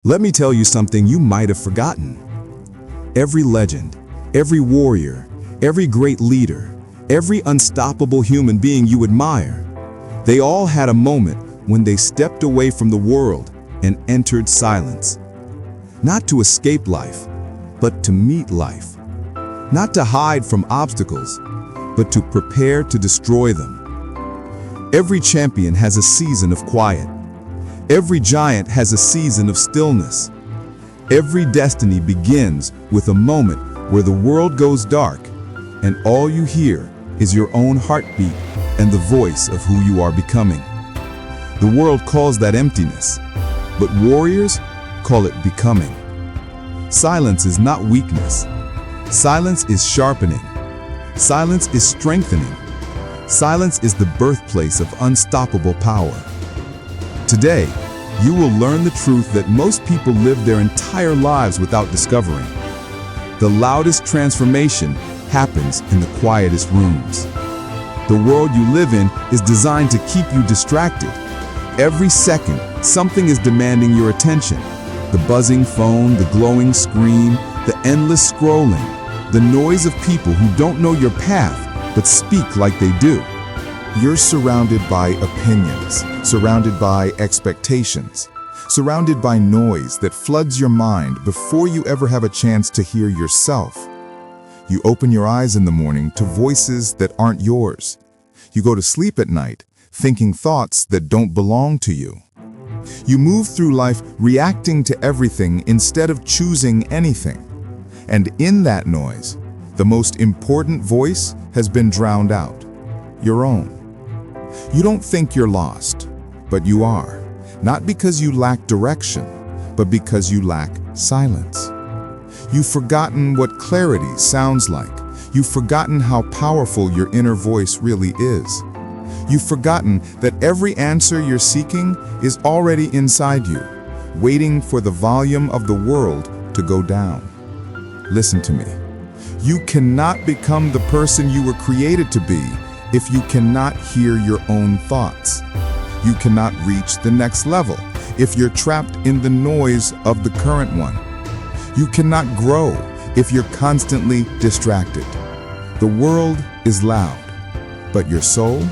Let me tell you something you might have forgotten. Every legend, every warrior, every great leader, every unstoppable human being you admire, they all had a moment when they stepped away from the world and entered silence. Not to escape life, but to meet life. Not to hide from obstacles, but to prepare to destroy them. Every champion has a season of quiet. Every giant has a season of stillness. Every destiny begins with a moment where the world goes dark and all you hear is your own heartbeat and the voice of who you are becoming. The world calls that emptiness, but warriors call it becoming. Silence is not weakness. Silence is sharpening. Silence is strengthening. Silence is the birthplace of unstoppable power. Today, you will learn the truth that most people live their entire lives without discovering. The loudest transformation happens in the quietest rooms. The world you live in is designed to keep you distracted. Every second, something is demanding your attention. The buzzing phone, the glowing screen, the endless scrolling, the noise of people who don't know your path but speak like they do. You're surrounded by opinions, surrounded by expectations, surrounded by noise that floods your mind before you ever have a chance to hear yourself. You open your eyes in the morning to voices that aren't yours. You go to sleep at night thinking thoughts that don't belong to you. You move through life reacting to everything instead of choosing anything. And in that noise, the most important voice has been drowned out, your own. You don't think you're lost, but you are. Not because you lack direction, but because you lack silence. You've forgotten what clarity sounds like. You've forgotten how powerful your inner voice really is. You've forgotten that every answer you're seeking is already inside you, waiting for the volume of the world to go down. Listen to me. You cannot become the person you were created to be if you cannot hear your own thoughts. You cannot reach the next level if you're trapped in the noise of the current one. You cannot grow if you're constantly distracted. The world is loud, but your soul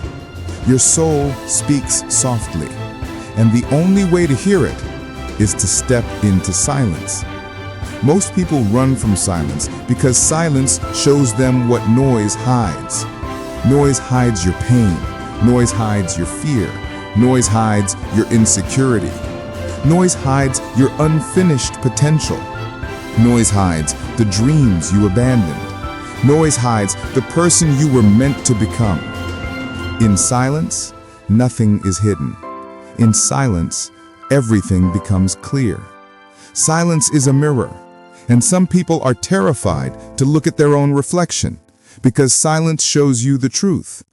speaks softly. And the only way to hear it is to step into silence. Most people run from silence because silence shows them what noise hides. Noise hides your pain. Noise hides your fear. Noise hides your insecurity. Noise hides your unfinished potential. Noise hides the dreams you abandoned. Noise hides the person you were meant to become. In silence, nothing is hidden. In silence, everything becomes clear. Silence is a mirror, and some people are terrified to look at their own reflection. Because silence shows you the truth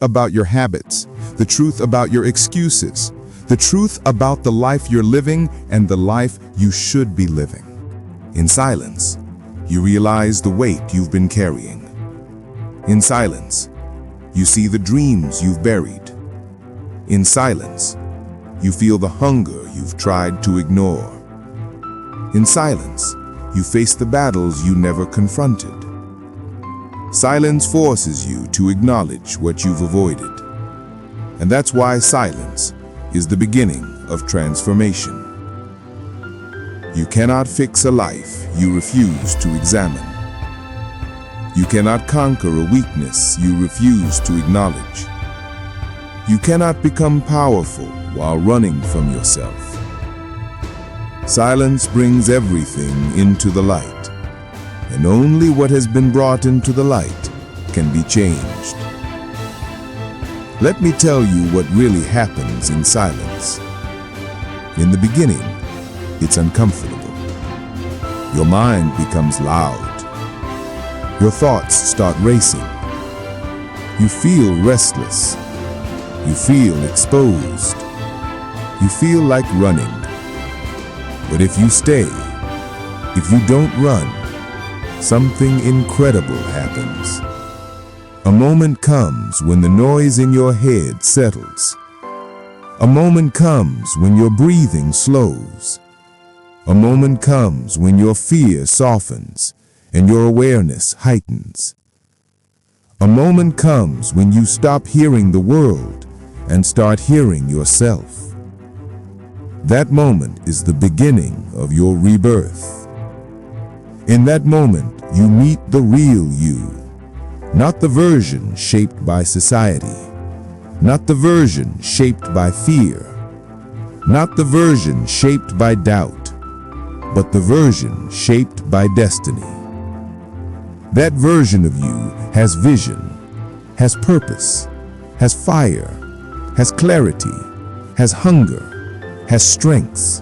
about your habits, the truth about your excuses, the truth about the life you're living and the life you should be living. In silence, you realize the weight you've been carrying. In silence, you see the dreams you've buried. In silence, you feel the hunger you've tried to ignore. In silence, you face the battles you never confronted. Silence forces you to acknowledge what you've avoided. And that's why silence is the beginning of transformation. You cannot fix a life you refuse to examine. You cannot conquer a weakness you refuse to acknowledge. You cannot become powerful while running from yourself. Silence brings everything into the light. And only what has been brought into the light can be changed. Let me tell you what really happens in silence. In the beginning, it's uncomfortable. Your mind becomes loud. Your thoughts start racing. You feel restless. You feel exposed. You feel like running. But if you stay, if you don't run, something incredible happens. A moment comes when the noise in your head settles. A moment comes when your breathing slows. A moment comes when your fear softens and your awareness heightens. A moment comes when you stop hearing the world and start hearing yourself. That moment is the beginning of your rebirth. In that moment, you meet the real you, not the version shaped by society, not the version shaped by fear, not the version shaped by doubt, but the version shaped by destiny. That version of you has vision, has purpose, has fire, has clarity, has hunger, has strengths.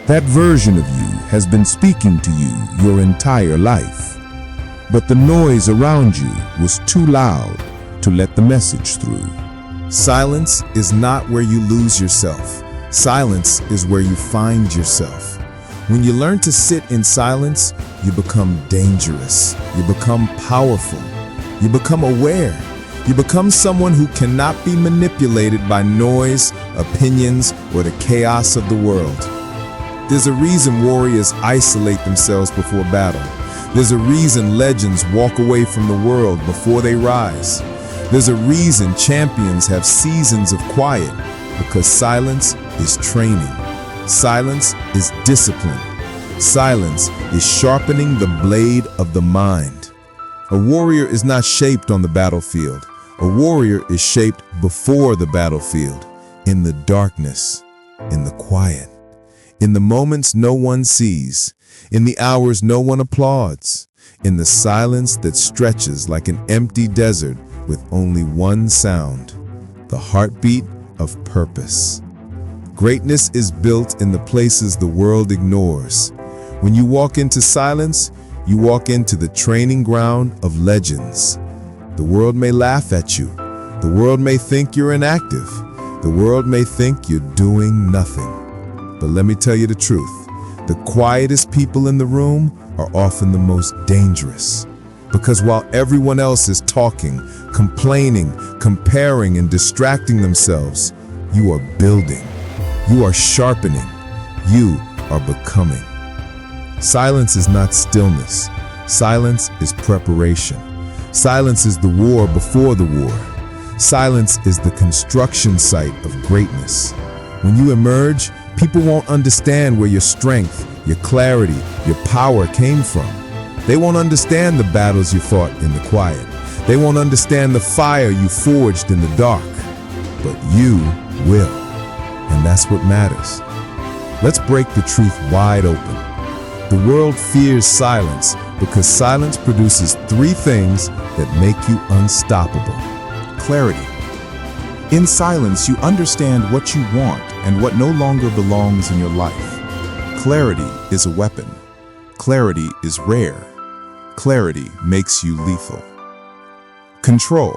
That version of you has been speaking to you your entire life, but the noise around you was too loud to let the message through. Silence is not where you lose yourself. Silence is where you find yourself. When you learn to sit in silence, you become dangerous. You become powerful. You become aware. You become someone who cannot be manipulated by noise, opinions, or the chaos of the world. There's a reason warriors isolate themselves before battle. There's a reason legends walk away from the world before they rise. There's a reason champions have seasons of quiet, because silence is training. Silence is discipline. Silence is sharpening the blade of the mind. A warrior is not shaped on the battlefield. A warrior is shaped before the battlefield, in the darkness, in the quiet, in the moments no one sees, in the hours no one applauds, in the silence that stretches like an empty desert with only one sound, the heartbeat of purpose. Greatness is built in the places the world ignores. When you walk into silence, you walk into the training ground of legends. The world may laugh at you. The world may think you're inactive. The world may think you're doing nothing. But let me tell you the truth. The quietest people in the room are often the most dangerous. Because while everyone else is talking, complaining, comparing, and distracting themselves, you are building. You are sharpening. You are becoming. Silence is not stillness. Silence is preparation. Silence is the war before the war. Silence is the construction site of greatness. When you emerge, people won't understand where your strength, your clarity, your power came from. They won't understand the battles you fought in the quiet. They won't understand the fire you forged in the dark. But you will. And that's what matters. Let's break the truth wide open. The world fears silence because silence produces three things that make you unstoppable. Clarity. In silence, you understand what you want and what no longer belongs in your life. Clarity is a weapon. Clarity is rare. Clarity makes you lethal. Control.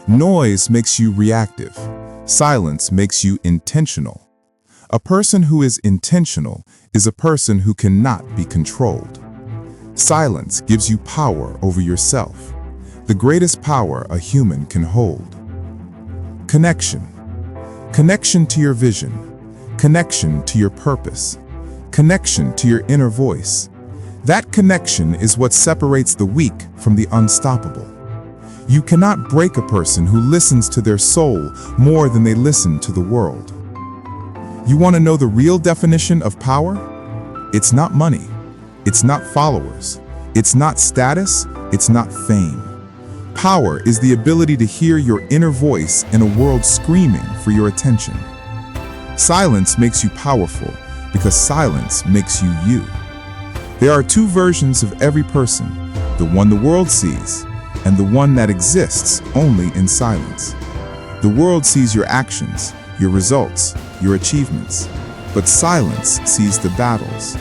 Noise makes you reactive. Silence makes you intentional. A person who is intentional is a person who cannot be controlled. Silence gives you power over yourself, the greatest power a human can hold. Connection. Connection to your vision. Connection to your purpose. Connection to your inner voice. That connection is what separates the weak from the unstoppable. You cannot break a person who listens to their soul more than they listen to the world. You want to know the real definition of power? It's not money. It's not followers. It's not status. It's not fame. Power is the ability to hear your inner voice in a world screaming for your attention. Silence makes you powerful because silence makes you you. There are two versions of every person, the one the world sees and the one that exists only in silence. The world sees your actions, your results, your achievements, but silence sees the battles.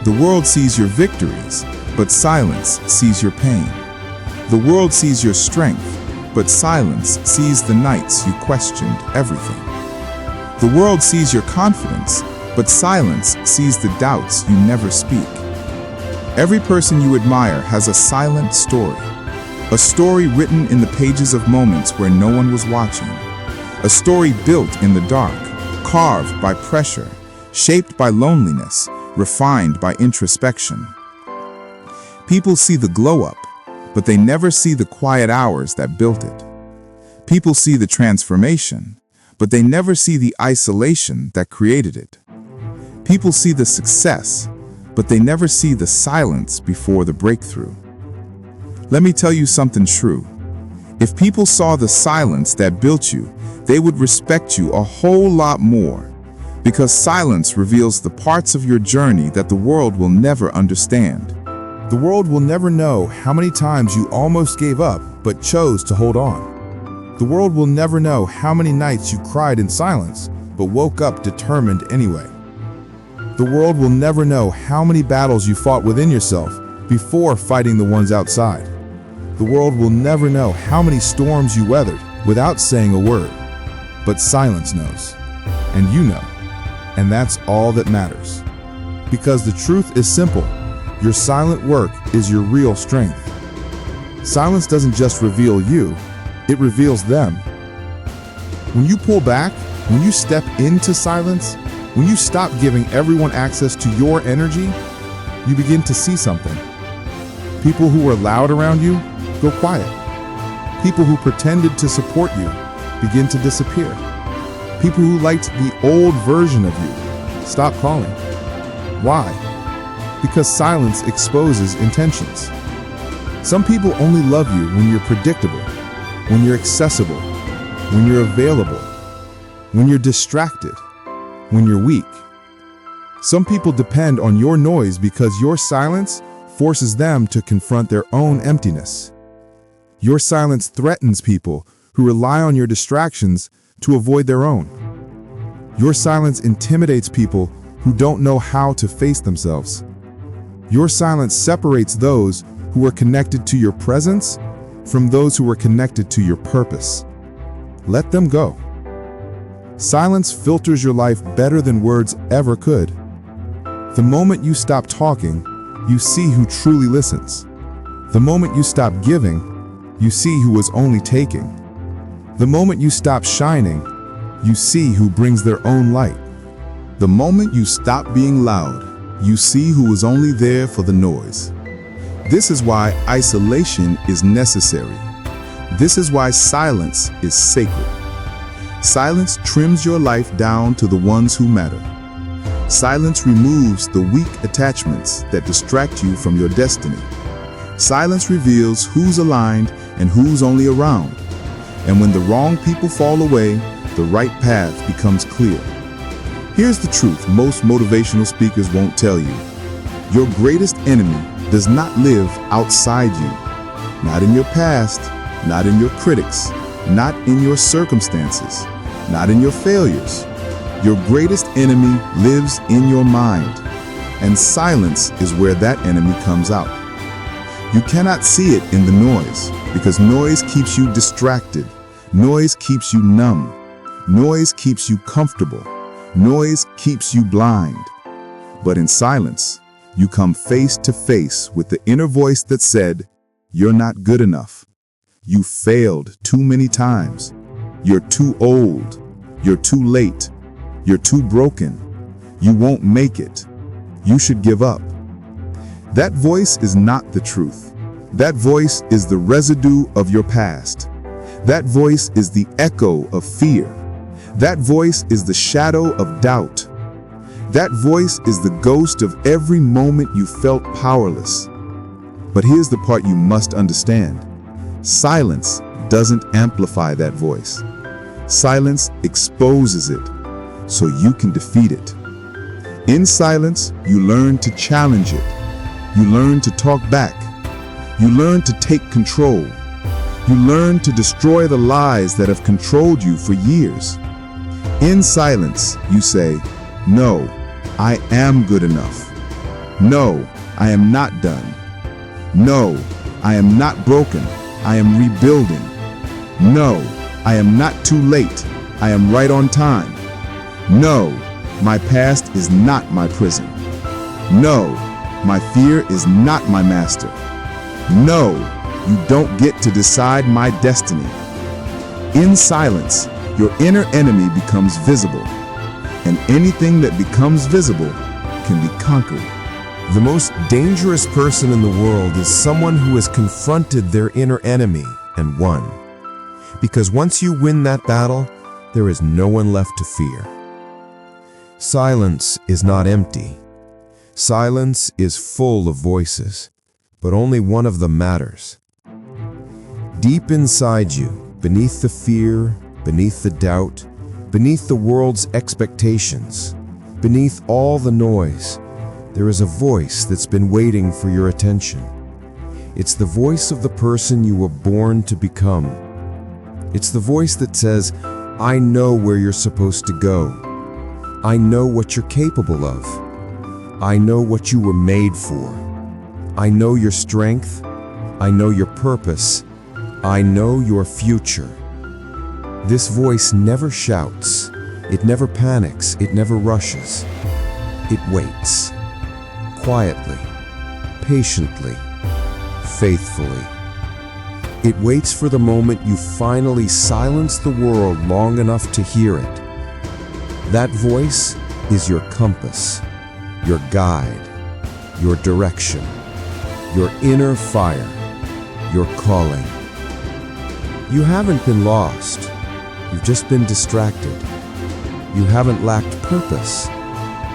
The world sees your victories, but silence sees your pain. The world sees your strength, but silence sees the nights you questioned everything. The world sees your confidence, but silence sees the doubts you never speak. Every person you admire has a silent story. A story written in the pages of moments where no one was watching. A story built in the dark, carved by pressure, shaped by loneliness, refined by introspection. People see the glow-up, but they never see the quiet hours that built it. People see the transformation, but they never see the isolation that created it. People see the success, but they never see the silence before the breakthrough. Let me tell you something true. If people saw the silence that built you, they would respect you a whole lot more, because silence reveals the parts of your journey that the world will never understand. The world will never know how many times you almost gave up but chose to hold on. The world will never know how many nights you cried in silence but woke up determined anyway. The world will never know how many battles you fought within yourself before fighting the ones outside. The world will never know how many storms you weathered without saying a word. But silence knows, and you know, and that's all that matters. Because the truth is simple, your silent work is your real strength. Silence doesn't just reveal you, it reveals them. When you pull back, when you step into silence, when you stop giving everyone access to your energy, you begin to see something. People who were loud around you go quiet. People who pretended to support you begin to disappear. People who liked the old version of you stop calling. Why? Because silence exposes intentions. Some people only love you when you're predictable, when you're accessible, when you're available, when you're distracted, when you're weak. Some people depend on your noise because your silence forces them to confront their own emptiness. Your silence threatens people who rely on your distractions to avoid their own. Your silence intimidates people who don't know how to face themselves. Your silence separates those who are connected to your presence from those who are connected to your purpose. Let them go. Silence filters your life better than words ever could. The moment you stop talking, you see who truly listens. The moment you stop giving, you see who is only taking. The moment you stop shining, you see who brings their own light. The moment you stop being loud, you see who is only there for the noise. This is why isolation is necessary. This is why silence is sacred. Silence trims your life down to the ones who matter. Silence removes the weak attachments that distract you from your destiny. Silence reveals who's aligned and who's only around. And when the wrong people fall away, the right path becomes clear. Here's the truth most motivational speakers won't tell you. Your greatest enemy does not live outside you. Not in your past, not in your critics, not in your circumstances, not in your failures. Your greatest enemy lives in your mind, and silence is where that enemy comes out. You cannot see it in the noise, because noise keeps you distracted. Noise keeps you numb. Noise keeps you comfortable. Noise keeps you blind. But in silence, you come face to face with the inner voice that said, "You're not good enough. You failed too many times. You're too old. You're too late. You're too broken. You won't make it. You should give up." That voice is not the truth. That voice is the residue of your past. That voice is the echo of fear. That voice is the shadow of doubt. That voice is the ghost of every moment you felt powerless. But here's the part you must understand. Silence doesn't amplify that voice. Silence exposes it, so you can defeat it. In silence, you learn to challenge it. You learn to talk back. You learn to take control. You learn to destroy the lies that have controlled you for years. In silence, you say, "No, I am good enough. No, I am not done. No, I am not broken. I am rebuilding. No, I am not too late. I am right on time. No, my past is not my prison. No, my fear is not my master. No, you don't get to decide my destiny." In silence, your inner enemy becomes visible. And anything that becomes visible can be conquered. The most dangerous person in the world is someone who has confronted their inner enemy and won. Because once you win that battle, there is no one left to fear. Silence is not empty. Silence is full of voices, but only one of them matters. Deep inside you, beneath the fear, beneath the doubt, beneath the world's expectations, beneath all the noise, there is a voice that's been waiting for your attention. It's the voice of the person you were born to become. It's the voice that says, I know where you're supposed to go. I know what you're capable of. I know what you were made for. I know your strength. I know your purpose. I know your future. This voice never shouts. It never panics. It never rushes. It waits. Quietly, patiently, faithfully. It waits for the moment you finally silence the world long enough to hear it. That voice is your compass, your guide, your direction, your inner fire, your calling. You haven't been lost. You've just been distracted. You haven't lacked purpose.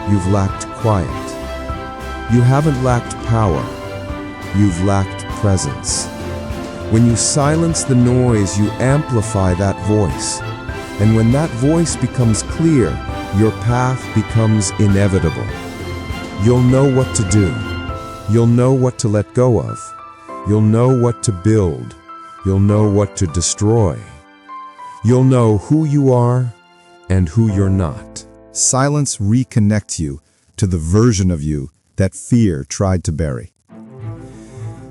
You've lacked quiet. You haven't lacked power. You've lacked presence. When you silence the noise, you amplify that voice. And when that voice becomes clear, your path becomes inevitable. You'll know what to do. You'll know what to let go of. You'll know what to build. You'll know what to destroy. You'll know who you are and who you're not. Silence reconnects you to the version of you that fear tried to bury.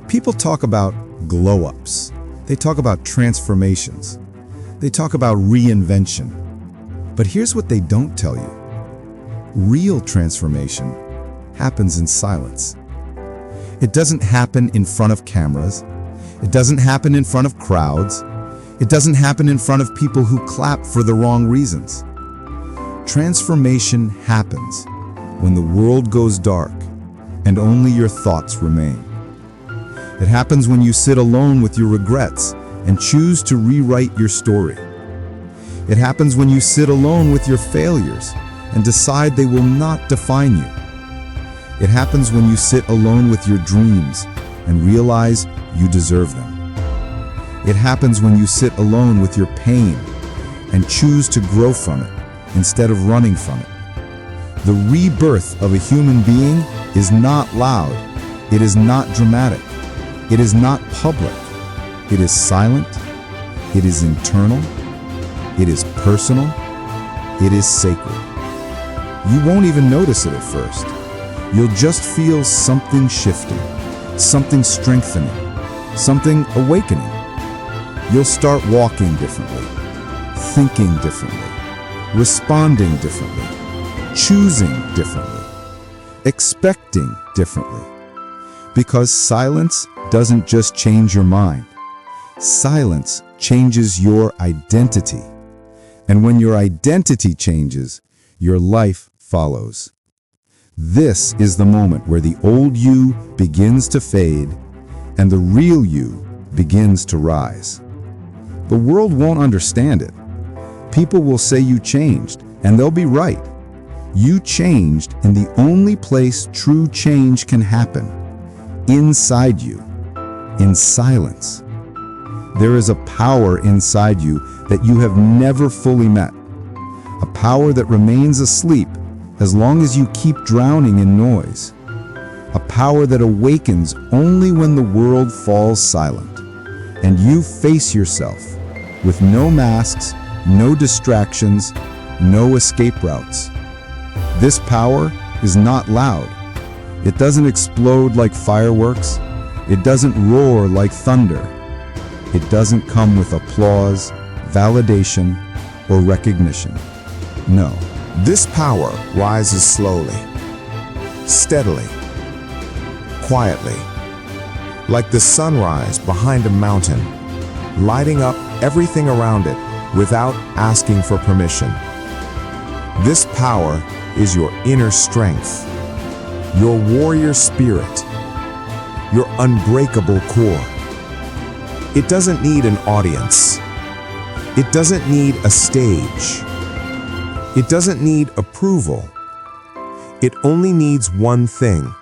People talk about glow-ups. They talk about transformations. They talk about reinvention. But here's what they don't tell you. Real transformation happens in silence. It doesn't happen in front of cameras. It doesn't happen in front of crowds. It doesn't happen in front of people who clap for the wrong reasons. Transformation happens when the world goes dark and only your thoughts remain. It happens when you sit alone with your regrets and choose to rewrite your story. It happens when you sit alone with your failures and decide they will not define you. It happens when you sit alone with your dreams and realize you deserve them. It happens when you sit alone with your pain and choose to grow from it instead of running from it. The rebirth of a human being is not loud. It is not dramatic. It is not public. It is silent. It is internal. It is personal. It is sacred. You won't even notice it at first. You'll just feel something shifting, something strengthening, something awakening. You'll start walking differently, thinking differently, responding differently, choosing differently, expecting differently. Because silence doesn't just change your mind. Silence changes your identity. And when your identity changes, your life follows. This is the moment where the old you begins to fade and the real you begins to rise. The world won't understand it. People will say you changed, and they'll be right. You changed in the only place true change can happen, inside you, in silence. There is a power inside you that you have never fully met, a power that remains asleep as long as you keep drowning in noise, a power that awakens only when the world falls silent, and you face yourself with no masks, no distractions, no escape routes. This power is not loud. It doesn't explode like fireworks. It doesn't roar like thunder. It doesn't come with applause, validation, or recognition. No. This power rises slowly, steadily, quietly, like the sunrise behind a mountain, lighting up everything around it without asking for permission. This power is your inner strength, your warrior spirit, your unbreakable core. It doesn't need an audience. It doesn't need a stage. It doesn't need approval. It only needs one thing: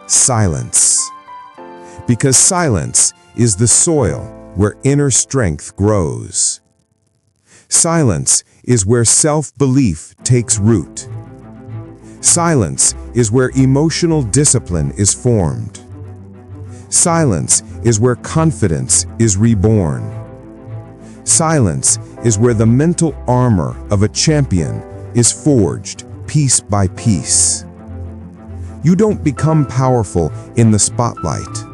silence. Because silence is the soil where inner strength grows. Silence is where self-belief takes root. Silence is where emotional discipline is formed. Silence is where confidence is reborn. Silence is where the mental armor of a champion is forged piece by piece. You don't become powerful in the spotlight.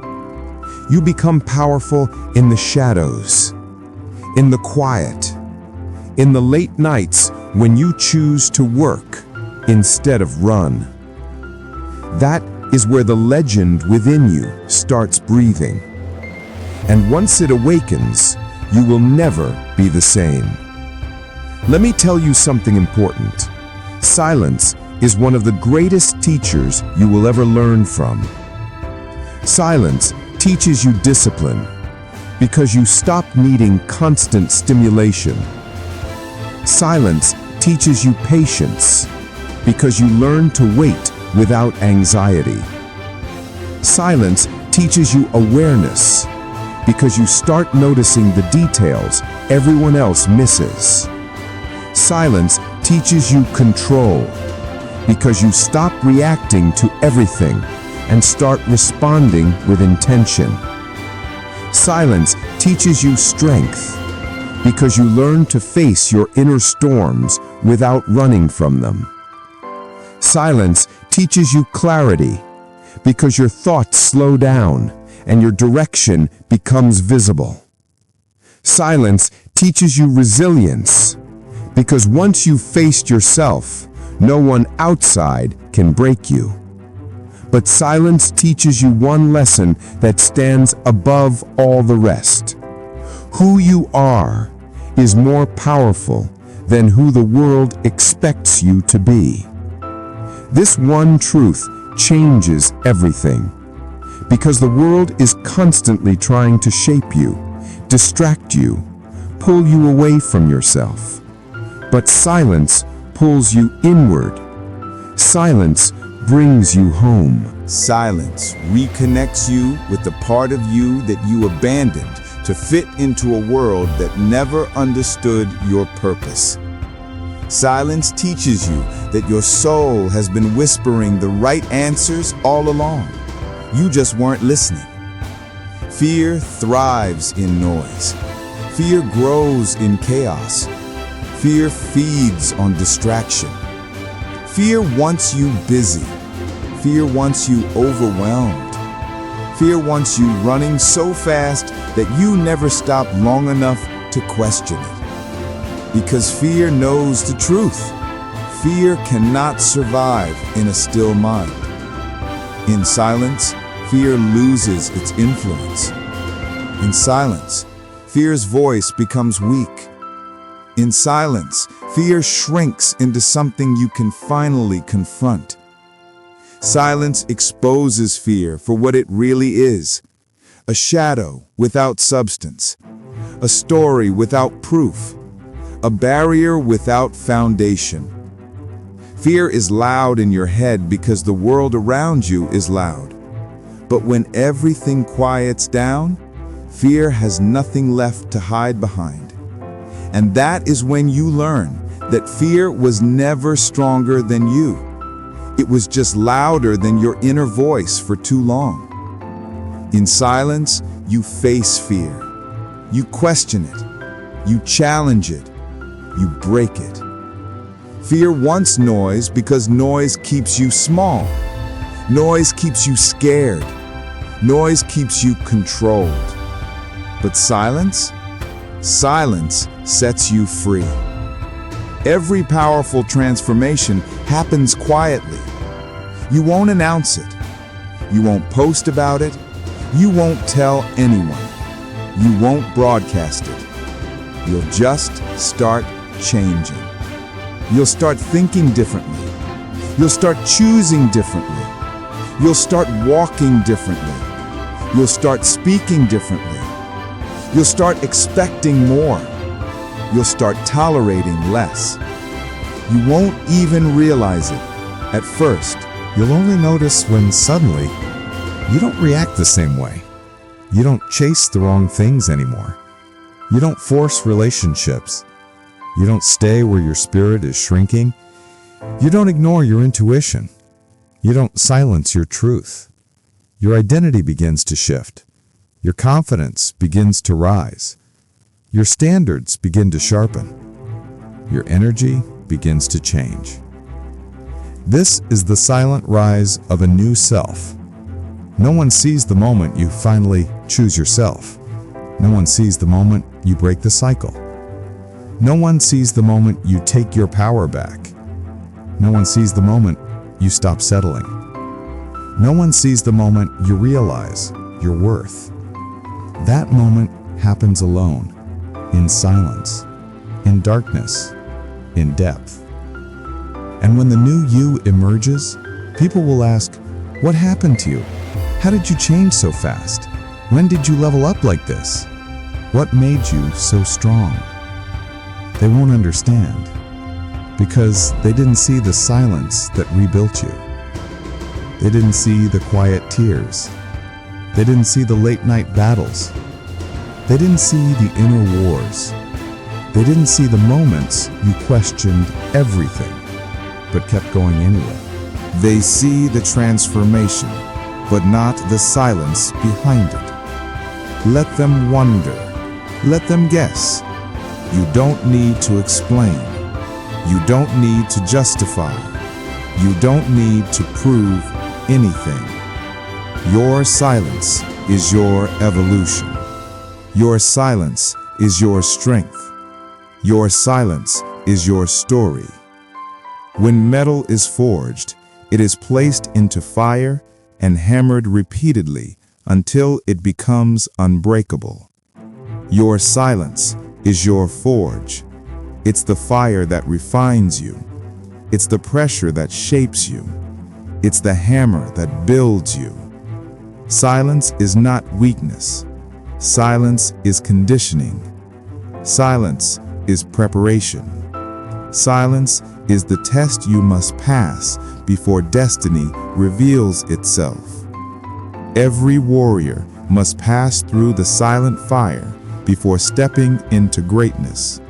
You become powerful in the shadows, in the quiet, in the late nights when you choose to work instead of run. That is where the legend within you starts breathing. And once it awakens, you will never be the same. Let me tell you something important. Silence is one of the greatest teachers you will ever learn from. Silence teaches you discipline because you stop needing constant stimulation. Silence teaches you patience because you learn to wait without anxiety. Silence teaches you awareness because you start noticing the details everyone else misses. Silence teaches you control because you stop reacting to everything and start responding with intention. Silence teaches you strength because you learn to face your inner storms without running from them. Silence teaches you clarity because your thoughts slow down and your direction becomes visible. Silence teaches you resilience because once you've faced yourself, no one outside can break you. But silence teaches you one lesson that stands above all the rest. Who you are is more powerful than who the world expects you to be. This one truth changes everything, because the world is constantly trying to shape you, distract you, pull you away from yourself. But silence pulls you inward. Silence brings you home. Silence reconnects you with the part of you that you abandoned to fit into a world that never understood your purpose. Silence teaches you that your soul has been whispering the right answers all along. You just weren't listening. Fear thrives in noise. Fear grows in chaos. Fear feeds on distraction. Fear wants you busy. Fear wants you overwhelmed. Fear wants you running so fast that you never stop long enough to question it. Because fear knows the truth. Fear cannot survive in a still mind. In silence, fear loses its influence. In silence, fear's voice becomes weak. In silence, fear shrinks into something you can finally confront. Silence exposes fear for what it really is: a shadow without substance, a story without proof, a barrier without foundation. Fear is loud in your head because the world around you is loud. But when everything quiets down, fear has nothing left to hide behind. And that is when you learn that fear was never stronger than you. It was just louder than your inner voice for too long. In silence, you face fear. You question it. You challenge it. You break it. Fear wants noise because noise keeps you small. Noise keeps you scared. Noise keeps you controlled. But silence? Silence sets you free. Every powerful transformation happens quietly. You won't announce it. You won't post about it. You won't tell anyone. You won't broadcast it. You'll just start changing. You'll start thinking differently. You'll start choosing differently. You'll start walking differently. You'll start speaking differently. You'll start expecting more. You'll start tolerating less. You won't even realize it at first. You'll only notice when suddenly you don't react the same way. You don't chase the wrong things anymore. You don't force relationships. You don't stay where your spirit is shrinking. You don't ignore your intuition. You don't silence your truth. Your identity begins to shift. Your confidence begins to rise. Your standards begin to sharpen. Your energy begins to change. This is the silent rise of a new self. No one sees the moment you finally choose yourself. No one sees the moment you break the cycle. No one sees the moment you take your power back. No one sees the moment you stop settling. No one sees the moment you realize your worth. That moment happens alone, in silence, in darkness, in depth. And when the new you emerges, people will ask, "What happened to you? How did you change so fast? When did you level up like this? What made you so strong?" They won't understand, because they didn't see the silence that rebuilt you. They didn't see the quiet tears. They didn't see the late-night battles. They didn't see the inner wars. They didn't see the moments you questioned everything, but kept going anyway. They see the transformation, but not the silence behind it. Let them wonder. Let them guess. You don't need to explain. You don't need to justify. You don't need to prove anything. Your silence is your evolution. Your silence is your strength. Your silence is your story. When metal is forged, it is placed into fire and hammered repeatedly until it becomes unbreakable. Your silence is your forge. It's the fire that refines you. It's the pressure that shapes you. It's the hammer that builds you. Silence is not weakness. Silence is conditioning. Silence is preparation. Silence is the test you must pass before destiny reveals itself. Every warrior must pass through the silent fire before stepping into greatness.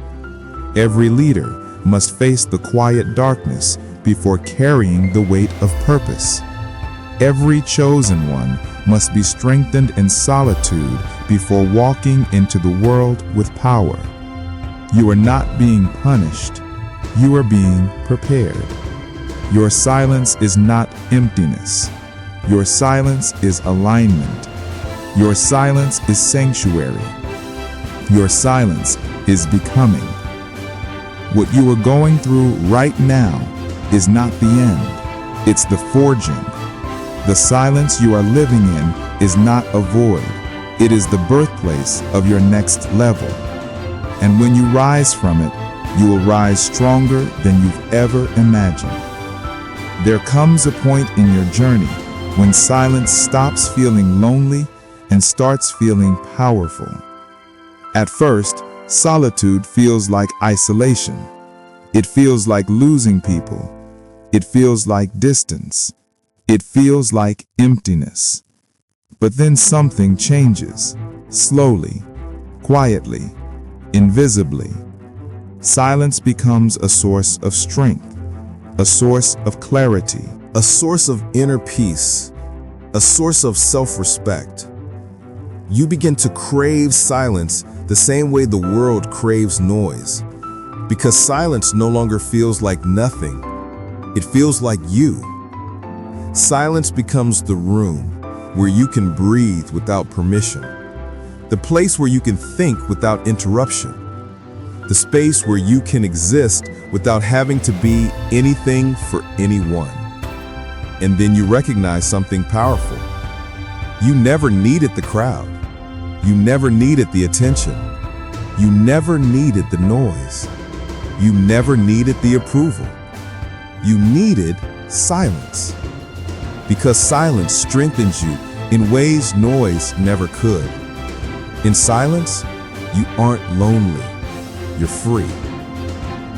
Every leader must face the quiet darkness before carrying the weight of purpose. Every chosen one must be strengthened in solitude before walking into the world with power. You are not being punished. You are being prepared. Your silence is not emptiness. Your silence is alignment. Your silence is sanctuary. Your silence is becoming. What you are going through right now is not the end. It's the forging. The silence you are living in is not a void. It is the birthplace of your next level. And when you rise from it, you will rise stronger than you've ever imagined. There comes a point in your journey when silence stops feeling lonely and starts feeling powerful. At first, solitude feels like isolation. It feels like losing people. It feels like distance. It feels like emptiness. But then something changes, slowly, quietly, invisibly. Silence becomes a source of strength, a source of clarity, a source of inner peace, a source of self-respect. You begin to crave silence the same way the world craves noise, because silence no longer feels like nothing. It feels like you. Silence becomes the room where you can breathe without permission, the place where you can think without interruption, the space where you can exist without having to be anything for anyone. And then you recognize something powerful. You never needed the crowd. You never needed the attention. You never needed the noise. You never needed the approval. You needed silence. Because silence strengthens you in ways noise never could. In silence, you aren't lonely, you're free.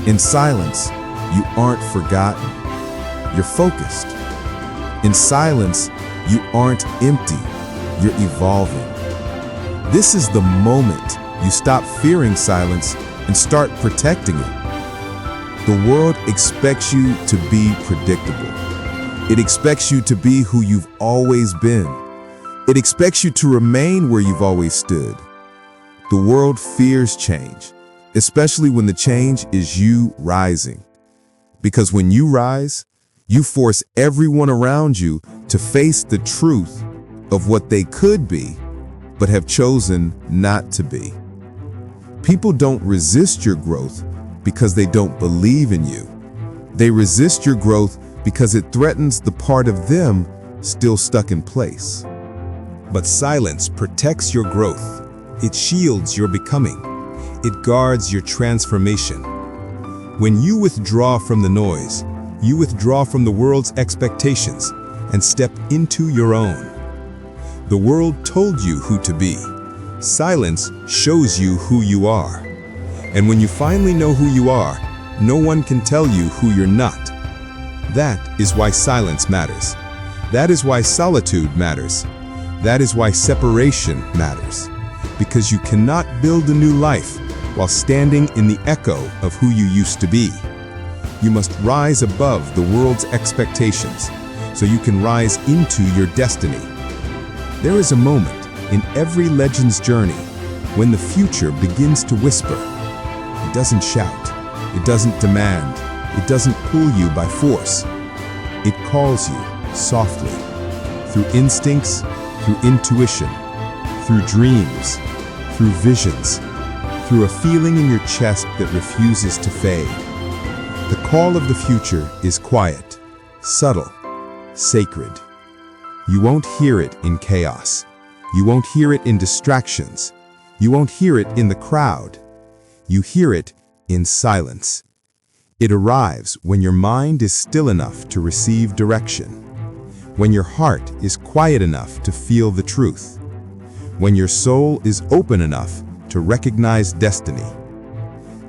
In silence, you aren't forgotten, you're focused. In silence, you aren't empty, you're evolving. This is the moment you stop fearing silence and start protecting it. The world expects you to be predictable. It expects you to be who you've always been. It expects you to remain where you've always stood. The world fears change, especially when the change is you rising. Because when you rise, you force everyone around you to face the truth of what they could be, but have chosen not to be. People don't resist your growth because they don't believe in you. They resist your growth because it threatens the part of them still stuck in place. But silence protects your growth. It shields your becoming. It guards your transformation. When you withdraw from the noise, you withdraw from the world's expectations and step into your own. The world told you who to be. Silence shows you who you are. And when you finally know who you are, no one can tell you who you're not. That is why silence matters. That is why solitude matters. That is why separation matters. Because you cannot build a new life while standing in the echo of who you used to be. You must rise above the world's expectations so you can rise into your destiny. There is a moment in every legend's journey when the future begins to whisper. It doesn't shout. It doesn't demand. It doesn't pull you by force. It calls you softly, through instincts, through intuition, through dreams, through visions, through a feeling in your chest that refuses to fade. The call of the future is quiet, subtle, sacred. You won't hear it in chaos. You won't hear it in distractions. You won't hear it in the crowd. You hear it in silence. It arrives when your mind is still enough to receive direction, when your heart is quiet enough to feel the truth, when your soul is open enough to recognize destiny.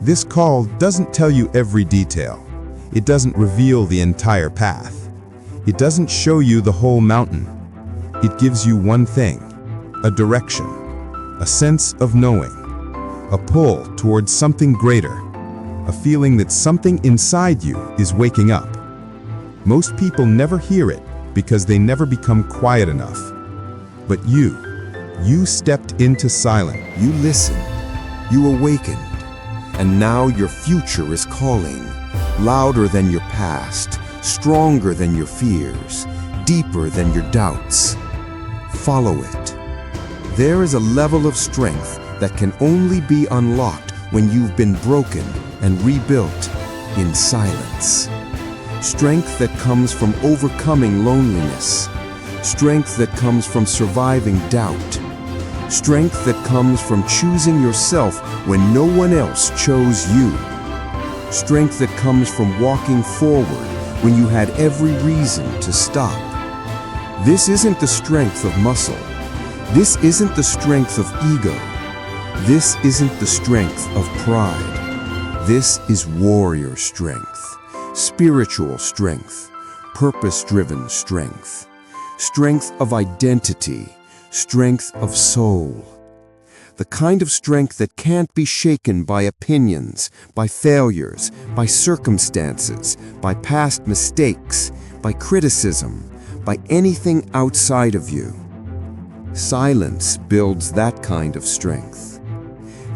This call doesn't tell you every detail. It doesn't reveal the entire path. It doesn't show you the whole mountain. It gives you one thing, a direction, a sense of knowing, a pull towards something greater, a feeling that something inside you is waking up. Most people never hear it because they never become quiet enough. But you stepped into silence. You listened, you awakened, and now your future is calling, louder than your past, stronger than your fears, deeper than your doubts. Follow it. There is a level of strength that can only be unlocked when you've been broken and rebuilt in silence. Strength that comes from overcoming loneliness. Strength that comes from surviving doubt. Strength that comes from choosing yourself when no one else chose you. Strength that comes from walking forward when you had every reason to stop. This isn't the strength of muscle. This isn't the strength of ego. This isn't the strength of pride. This is warrior strength, spiritual strength, purpose-driven strength, strength of identity, strength of soul. The kind of strength that can't be shaken by opinions, by failures, by circumstances, by past mistakes, by criticism, by anything outside of you. Silence builds that kind of strength.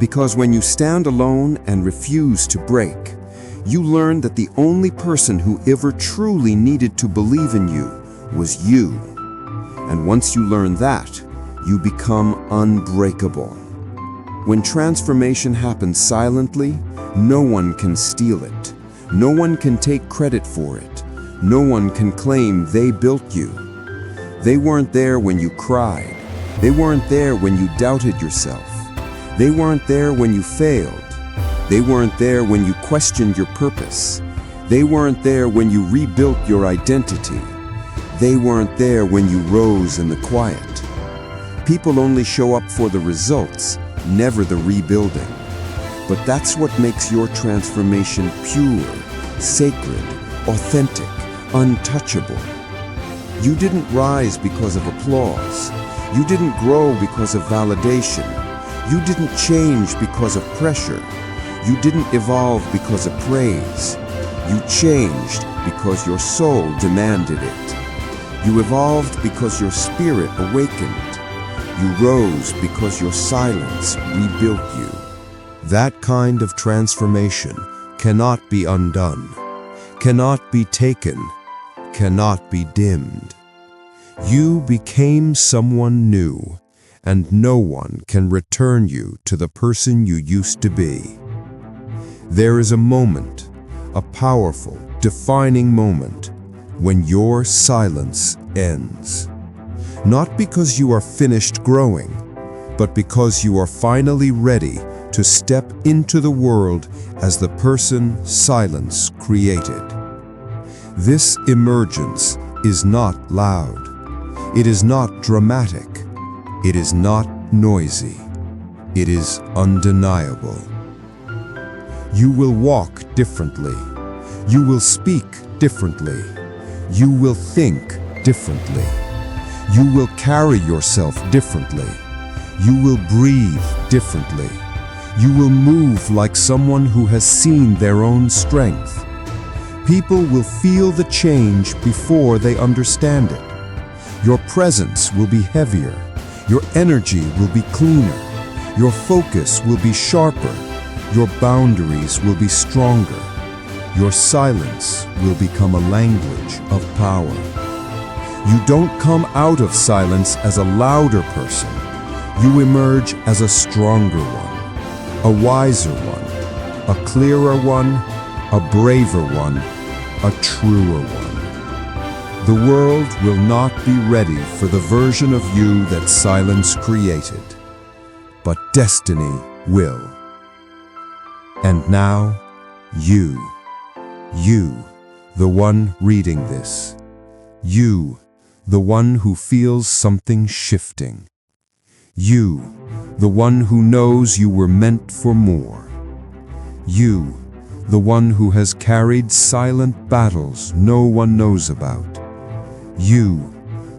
Because when you stand alone and refuse to break, you learn that the only person who ever truly needed to believe in you was you. And once you learn that, you become unbreakable. When transformation happens silently, no one can steal it. No one can take credit for it. No one can claim they built you. They weren't there when you cried. They weren't there when you doubted yourself. They weren't there when you failed. They weren't there when you questioned your purpose. They weren't there when you rebuilt your identity. They weren't there when you rose in the quiet. People only show up for the results, never the rebuilding. But that's what makes your transformation pure, sacred, authentic, untouchable. You didn't rise because of applause. You didn't grow because of validation. You didn't change because of pressure. You didn't evolve because of praise. You changed because your soul demanded it. You evolved because your spirit awakened. You rose because your silence rebuilt you. That kind of transformation cannot be undone, cannot be taken, cannot be dimmed. You became someone new, and no one can return you to the person you used to be. There is a moment, a powerful, defining moment, when your silence ends. Not because you are finished growing, but because you are finally ready to step into the world as the person silence created. This emergence is not loud. It is not dramatic. It is not noisy. It is undeniable. You will walk differently. You will speak differently. You will think differently. You will carry yourself differently. You will breathe differently. You will move like someone who has seen their own strength. People will feel the change before they understand it. Your presence will be heavier. Your energy will be cleaner. Your focus will be sharper. Your boundaries will be stronger. Your silence will become a language of power. You don't come out of silence as a louder person. You emerge as a stronger one, a wiser one, a clearer one, a braver one, a truer one. The world will not be ready for the version of you that silence created, but destiny will. And now, you, the one reading this, you, the one who feels something shifting, you, the one who knows you were meant for more, you, the one who has carried silent battles no one knows about, you,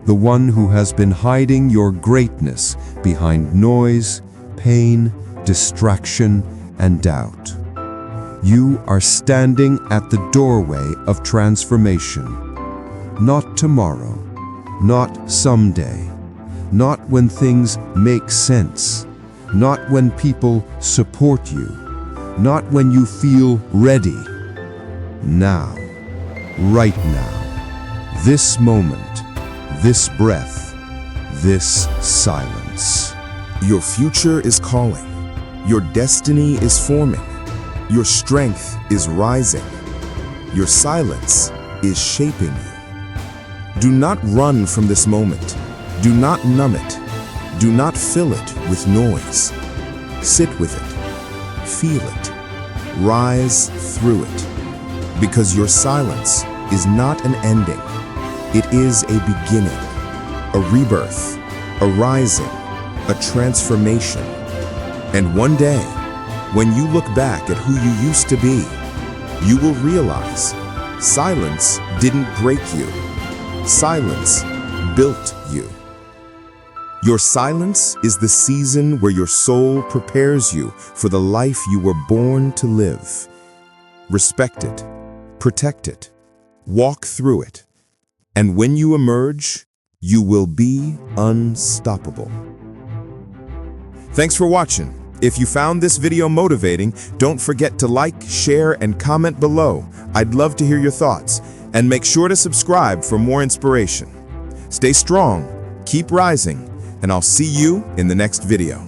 the one who has been hiding your greatness behind noise, pain, distraction, and doubt. You are standing at the doorway of transformation. Not tomorrow, not someday, not when things make sense, not when people support you, not when you feel ready. Now, right now. This moment, this breath, this silence. Your future is calling. Your destiny is forming. Your strength is rising. Your silence is shaping you. Do not run from this moment. Do not numb it. Do not fill it with noise. Sit with it. Feel it. Rise through it. Because your silence is not an ending. It is a beginning, a rebirth, a rising, a transformation. And one day, when you look back at who you used to be, you will realize silence didn't break you. Silence built you. Your silence is the season where your soul prepares you for the life you were born to live. Respect it, protect it, walk through it. And when you emerge, you will be unstoppable. Thanks for watching. If you found this video motivating, don't forget to like, share, and comment below. I'd love to hear your thoughts. And make sure to subscribe for more inspiration. Stay strong, keep rising, and I'll see you in the next video.